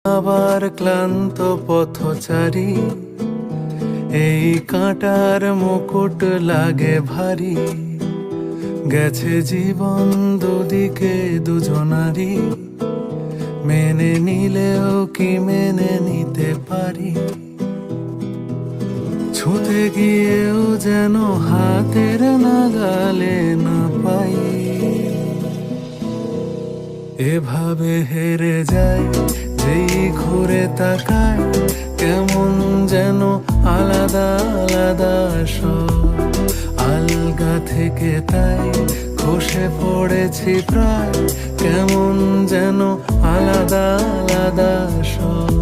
আবার ক্লান্ত পথচারী, এই কাঁটার মুকুট লাগে ভারী। গেছে জীবন দুদিকে দুজনারই, মেনে নিলেও কি মেনে নিতে পারি? ছুঁতে গিয়েও যেন হাতের নাগালে না পাই। এভাবে হেরে যায় যেই ঘুরে তাকায়, কেমন যেন আলাদা আলাদা সব। আলগা থেকে তাই খসে পড়েছি প্রায়, কেমন যেন আলাদা আলাদা সব।